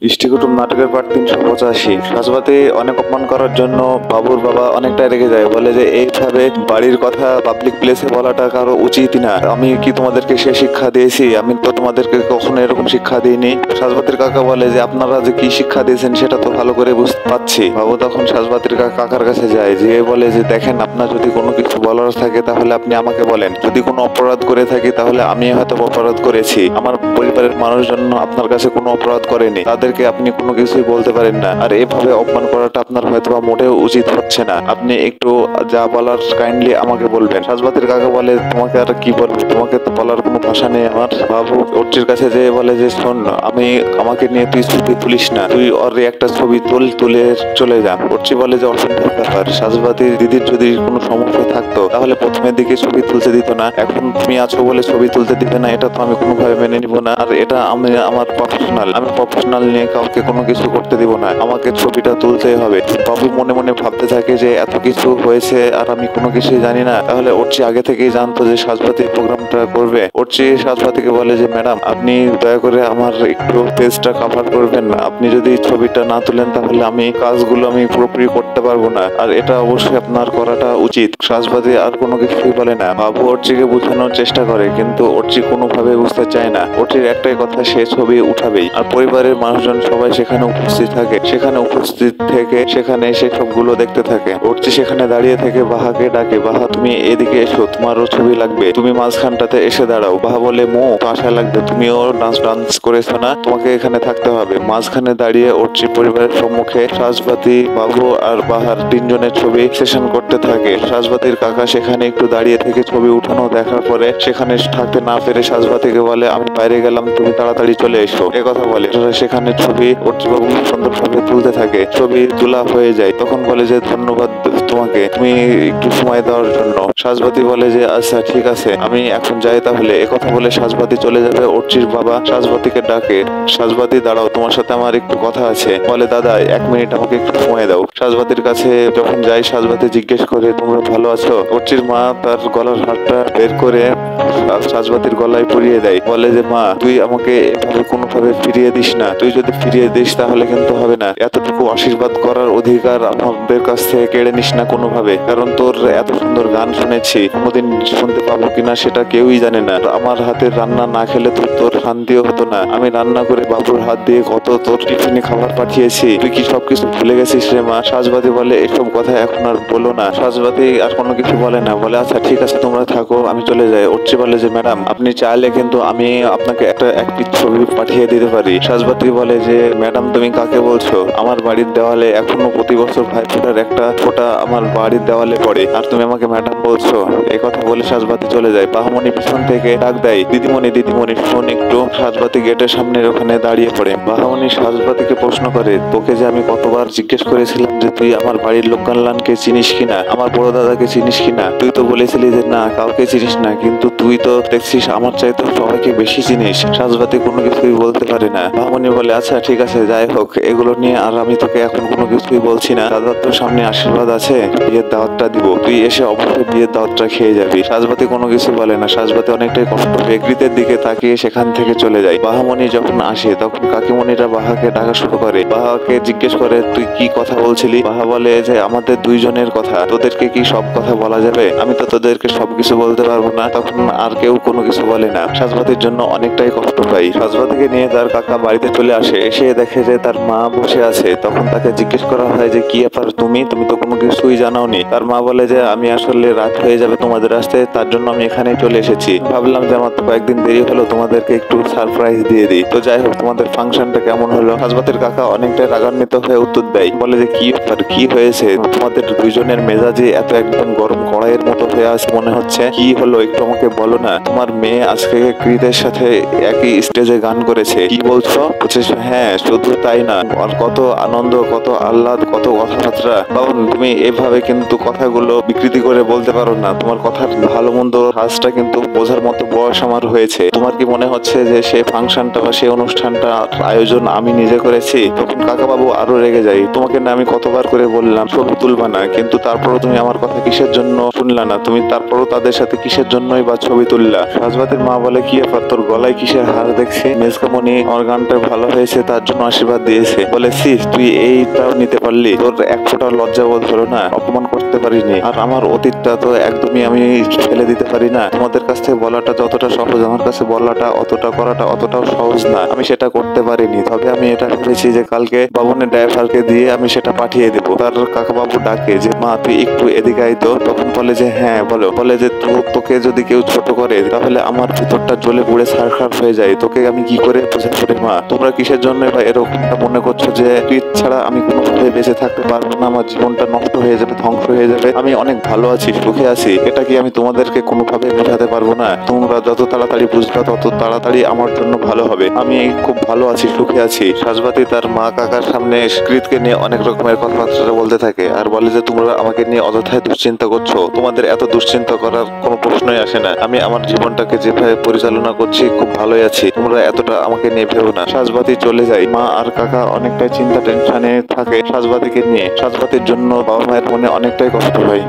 ইষ্টিকুটুম নাটকের পার্ট 385। সাজবাতি অনেক অপমান করার জন্য বাবুর বাবা অনেকটা রেগে যায়, বলে যে এইভাবে বাড়ির কথা পাবলিক প্লেসে বলাটা কারো উচিত না। আমি কি তোমাদেরকে সে শিক্ষা দিয়েছি? আমি তো তোমাদেরকে কখনো এরকম শিক্ষা দিইনি। সাজবাতির কাকা বলে যে আপনারা যে কি শিক্ষা দিয়েছেন সেটা তো ভালো করে বুঝতে পারছি। বাবু তখন সাজবাতির কাকার কাছে যায়, যে বলে যে দেখেন, আপনার যদি কোনো কিছু বলার থাকে তাহলে আপনি আমাকে বলেন। যদি কোনো অপরাধ করে থাকি তাহলে আমি হয়তো অপরাধ করেছি, আমার পরিবারের মানুষজন আপনার কাছে কোনো অপরাধ করেনি, তাদেরকে আপনি কোনো কিছুই বলতে পারেন না। আর এভাবে অপমান করাটা আপনার হয়তো মোটেও উচিত হচ্ছে না। আপনি একটু যা বলার কাইন্ডলি আমাকে বলবেন। সাজবাতির কাকা বলে তোমাকে আর কি বলবো, তোমাকে তো বলার কোনো ভাষা নেই আমার। বাবু ওরটির কাছে যেয়ে বলে যে শোন, আমাকে নিয়ে তুই ছবি তুলিস না, তুই ওর একটা ছবি তুলে চলে যা। ওরচি বলে যে অসম্ভব ব্যাপার, সাজবাতির দিদির যদি কোনো সমস্যা থাকতো তাহলে প্রথমের দিকে ছবি তুলতে দিত না, এখন তুমি আছো বলে ছবি তুলতে দিবে না, এটা তো আমি কোনোভাবে মেনে নিব না। আর এটা আমার প্রফেশনাল নিয়ে কাউকে কোনো কিছু করতে দিব না, আমাকে ছবিটা তুলতেই হবে। বাবু মনে মনে ভাবতে থাকে যে এত কিছু হয়েছে আর আমি কোনো কিছুই জানি না। তাহলে ওরচি আগে থেকেই জানতো যে সাজবাতি প্রোগ্রামটা করবে। ওরচি সাজবাতিকে বলে যে ম্যাডাম, আপনি দয়া করে আমার একটু পেজটা কভার করবেন না, আপনি যদি ছবিটা না তুলেন তাহলে আমি কাজগুলো আমি পুরোপুরি করতে পারবো না, আর এটা অবশ্যই আপনার করাটা উচিত। সাজবাতি আর কোনো কিছুই বলে না। বাবু ওরচিকে বোঝানোর চেষ্টা করে, কিন্তু ওরচি কোনোভাবে বুঝতে চায় না। ওরচির একটাই কথা, সে ছবি উঠাবেই। আর পরিবারের মানুষজন সবাই সেখানে উপস্থিত থাকে, সেখানে সে সবগুলো দেখতে থাকে। ওরচি সেখানে দাঁড়িয়ে থেকে বাহাকে ডাকে, বাহা তুমি এদিকে এসো, তোমারও ছবি লাগবে, তুমি মাঝখানটাতে এসে দাঁড়াও। বাহা বলে মো তো আশা লাগবে, তুমিও ডান্স করেছো না, তোমাকে এখানে থাকতে হবে। মাঝখানে দাঁড়িয়ে ওরচি পরিবারের সম্মুখে সাজবাতি, বাবু আর বাহার তিনজনের ছবি সেশন করতে থাকে। সাজবাতির কাকা সেখানে একটু দাঁড়িয়ে থেকে ছবি উঠানো দেখার পরে সেখানে থাকতে না পেরে সাজবাতিকে বলে আমি বাইরে গেলাম, তুমি তাড়াতাড়ি চলে এসো, এ কথা বলে। সেখানে ছবি ওরচি বাবু সুন্দরভাবে তুলতে থাকে, ছবি তোলা হয়ে যায়। তখন বলে যে ধন্যবাদ তোমাকে, তুমি একটু সময় দেওয়ার জন্য। সাজবাতি বলে যে আচ্ছা ঠিক আছে, আমি এখন যাই তাহলে। একথা বলে সাজবাতি চলে যাবে। ওরচির বাবা সাজবাতিকে ডাকে, সাজবাতি দাঁড়াও, তোমার সাথে আমার একটু কথা আছে। বলে দাদা 1 মিনিট আমাকে একটু সময় দাও। সাজবাতির কাছে যখন যাই, সাজবাতি জিজ্ঞেস করে তোমরা ভালো আছো? ওরচির মা তার গলার হারটা বের করে সাজবাতির গলায় পরিয়ে দেয়, বলে যে মা তুই আমাকে এভাবে কোনোভাবে ফিরিয়ে দিস না, তুই যদি ফিরিয়ে দিস তাহলে কিন্তু হবে না। এতটুকু আশীর্বাদ করার অধিকার আমাদের কাছ থেকে কেড়ে নিস না কোনোভাবে, কারণ তোর এত সুন্দর গান শুনেছি, কোনোদিন শুনতে পাবো কিনা সেটা কেউই জানে না। আমার হাতের রান্না না খেলে তো তোর শান্তিও হতো না। আমি রান্না করে বাবুর হাত দিয়ে কত তোর টিফিনে খাবার পাঠিয়েছি, তুই কি সবকিছু ভুলে গেছিস রে মা? সাজবাতি বলে এসব কথা এখন আর বলো না। সাজবাতি আর কোনো কিছু বলে না, বলে আচ্ছা ঠিক আছে তোমরা থাকো, আমি চলে যাই। ওরচি বলে যে ম্যাডাম, আপনি চাইলে কিন্তু আমি আপনাকে এক পিস ছবি পাঠিয়ে দিতে পারি। সাজবাতি বলে যে ম্যাডাম তুমি কাকে বলছো? আমার বাড়ির দেওয়ালে এখনো প্রতি বছর ভাইফোঁটার একটা ফোঁটা আমার বাড়ির দেওয়ালে পড়ে, আর তুমি আমাকে ম্যাডাম বলছো? এই কথা বলে সাজবাতি চলে যায়। বাহামণি পিছন থেকে ডাক দেয়, দিদিমণি দিদিমণি শোন একটু। সাজবাতি গেটের সামনে ওখানে দাঁড়িয়ে পড়ে। বাহামণি সাজবাতিকে প্রশ্ন করে, তোকে যে আমি কতবার জিজ্ঞেস করেছিলাম যে তুই আমার বাড়ির লোককল্যাণকে চিনিস কিনা, আমার বড় দাদাকে চিনিস কিনা, তুই তো বলেছিলি যে না কাউকে চিনিস না, কিন্তু তুই তো দেখছিস আমার চাইতে সবাইকে বেশি চিনিস। সাজবাতি কোনো কিছুই বলতে পারে না। বাহামণি বলে আচ্ছা ঠিক আছে, যাই হোক, এগুলো নিয়ে আর আমি তোকে এখন কোনো কিছুই বলছি না। দাদার তো সামনে আশীর্বাদ আছে, বিয়ের দাওয়াতটা দিব, তুই এসে অবশ্যই বিয়ের দাওয়াতটা খেয়ে যাবি। সাজবাতি কোনো কিছু বলে না। সাজবাতি অনেকটাই কষ্ট পেয়ে কৃতের দিকে তাকিয়ে সেখান থেকে চলে যায়। বাহামণি যখন আসে তখন কাকিমণিরা বাহাকে ডাকা শুরু করে। বাহাকে জিজ্ঞেস করে তুই কি কথা বলছিলি? বাহা বলে যে আমাদের দুইজনের কথা, তোদেরকে কি সব কথা বলা যাবে? আমি তো তোদেরকে সবকিছু বলতে পারবো না। তখন আর কেউ কোনো কিছু বলে না। সাজবাতির জন্য অনেকটাই কষ্ট পাই। সাজবাতিকে নিয়ে তার কাকা বাড়িতে চলে আসে, এসে দেখে যে তার মা বসে আছে। তখন তাকে জিজ্ঞেস করা হয় যে কি ব্যাপার, তুমি তো কোনো কিছুই জানাওনি। তার মা বলে যে আমি আসলে রাত হয়ে যাবে তোমাদের আসতে, তার জন্য আমি এখানে চলে এসেছি। ভাবলাম যে আমার তো কয়েকদিন দেরি হলো, তোমাদেরকে একটু সারপ্রাইজ দিয়ে দিই। তো যাই হোক, তোমাদের ফাংশনটা কেমন হলো? সাজবাতির কাকা অনেকটাই রাগান্বিত হয়ে উত্তর দেয়, বলে যে কি ব্যাপার, কি হয়েছে? তোমাদের দুইজনের মেজাজে এত একদম গরম কড়াইয়ের মতো হয়ে আছে মনে হচ্ছে, কি হলো একটু আমাকে বলো না। তোমার মেয়ে আজকে কৃতের সাথে একই স্টেজে গান করেছে। কি বলছো? বলছে হ্যাঁ, শুধু তাই না, আর কত আনন্দ, কত আহ্লাদ, কত কথাবার্তা। বাবন তুমি এভাবে কিন্তু কথাগুলো বিকৃতি করে বলতে পারো না, তোমার কথার ভালো মন্দ কাজটা কিন্তু বোঝার মতো বয়স আমার হয়েছে। তোমার কি মনে হচ্ছে যে সেই ফাংশনটা বা সেই অনুষ্ঠানটা আয়োজন আমি নিজে করেছি? তখন কাকা বাবু আরো রেগে যায়, তোমাকে না আমি কতবার করে বললাম ছবি তুলবা না, কিন্তু তারপরও তুমি আমার কথা কিসের জন্য শুনলা না? তুমি তারপরও তাদের সাথে কিসের জন্যই বা ছবি তুললা? সাজবাতির মা বলে কি ব্যাপার, তোর গলায় কিসের হার দেখছি? মেজকামণি আমার গানটা ভালো হয়েছে দিয়েছে, তার জন্য আশীর্বাদ দিয়েছে। বলে সিস তুই এইটাও নিতে পারলি, তোর এক ফোঁটা লজ্জা বোধ হলো না, অপমান করতে পারিনি। আর আমার অতীতটা তো একদমই আমি ফেলে দিতে পারি না। তোমাদের কাছ থেকে বলাটা যতটা সহজ, আমার কাছে বলাটা অতটা করাটা অতটাও সহজ না। আমি সেটা করতে পারিনি। তবে আমি এটা ভেবেছি যে কালকে বাবনের ড্রাইভারকে দিয়ে আমি সেটা পাঠিয়ে দেবো। তার কাকা বাবু ডাকে যে মা তুই একটু এদিকে আই তো। তখন বলে যে হ্যাঁ বলো। বলে যে তোকে যদি কেউ ছোট করে তাহলে আমার ভিতরটা জ্বলে পুড়ে ছারখার হয়ে যায়। তোকে আমি কি করে বোঝাবো রে মা? তোমরা কিসের জন্য বা এরকমটা মনে করছো যে তুই ছাড়া আমি কোনোভাবে বেঁচে থাকতে পারবো না, আমার জীবনটা নষ্ট হয়ে যাবে, ধ্বংস হয়ে যাবে, আমি অনেক ভালো আছি, সুখে আছি। এটা কি আমি তোমাদেরকে কোনোভাবে বোঝাতে পারবো না? তোমরা যত তাড়াতাড়ি বুঝবে তত তাড়াতাড়ি আমার জন্য ভালো হবে। আমি খুব ভালো আছি, সুখে আছি। সাজবাতি তার মা কাকার সামনে কৃতকে নিয়ে অনেক রকমের কথাবার্তা বলতে থাকে আর বলে যে তোমরা আমাকে নিয়ে অযথায় দুশ্চিন্তা করছো, তোমাদের এত দুশ্চিন্তা করার কোনো প্রশ্নই আসে না। আমি আমার জীবনটাকে যেভাবে পরিচালনা করছি খুব ভালোই আছি, তোমরা এতটা আমাকে নিয়ে ভেবো না। সাজবাতি চলে যায়। মা আর কাকা অনেকটাই চিন্তা টেনশনে থাকে সাজবাতিকে নিয়ে। সাজবাতির জন্য বাবা মায়ের মনে অনেকটাই কষ্ট হয়।